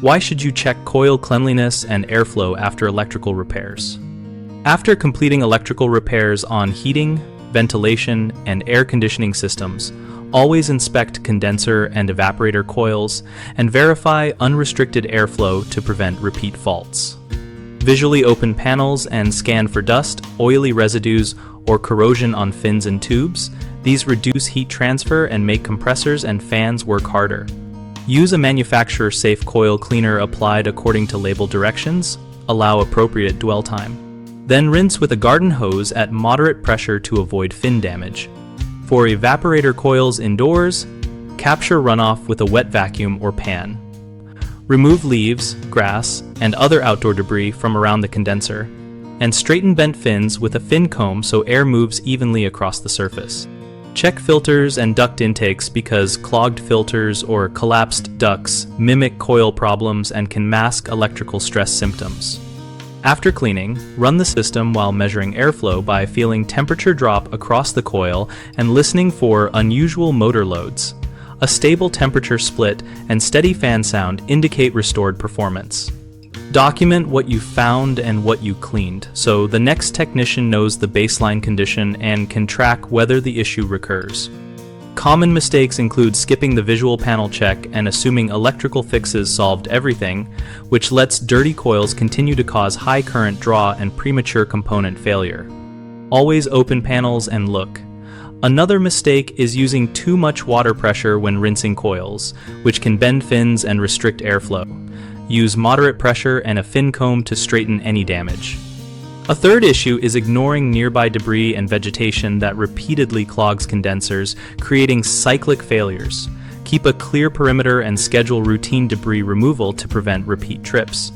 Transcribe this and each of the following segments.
Why should you check coil cleanliness and airflow after electrical repairs? After completing electrical repairs on heating, ventilation, and air conditioning systems, always inspect condenser and evaporator coils and verify unrestricted airflow to prevent repeat faults. Visually open panels and scan for dust, oily residues, or corrosion on fins and tubes. These reduce heat transfer and make compressors and fans work harder. Use a manufacturer-safe coil cleaner applied according to label directions. Allow appropriate dwell time. Then rinse with a garden hose at moderate pressure to avoid fin damage. For evaporator coils indoors, capture runoff with a wet vacuum or pan. Remove leaves, grass, and other outdoor debris from around the condenser, and straighten bent fins with a fin comb so air moves evenly across the surface. Check filters and duct intakes because clogged filters or collapsed ducts mimic coil problems and can mask electrical stress symptoms. After cleaning, run the system while measuring airflow by feeling temperature drop across the coil and listening for unusual motor loads. A stable temperature split and steady fan sound indicate restored performance. Document what you found and what you cleaned, so the next technician knows the baseline condition and can track whether the issue recurs. Common mistakes include skipping the visual panel check and assuming electrical fixes solved everything, which lets dirty coils continue to cause high current draw and premature component failure. Always open panels and look. Another mistake is using too much water pressure when rinsing coils, which can bend fins and restrict airflow. Use moderate pressure and a fin comb to straighten any damage. A third issue is ignoring nearby debris and vegetation that repeatedly clogs condensers, creating cyclic failures. Keep a clear perimeter and schedule routine debris removal to prevent repeat trips.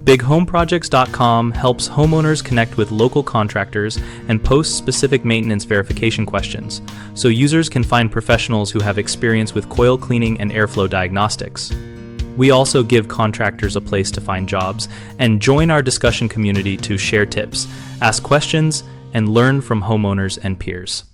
BigHomeProjects.com helps homeowners connect with local contractors and posts specific maintenance verification questions, so users can find professionals who have experience with coil cleaning and airflow diagnostics. We also give contractors a place to find jobs and join our discussion community to share tips, ask questions, and learn from homeowners and peers.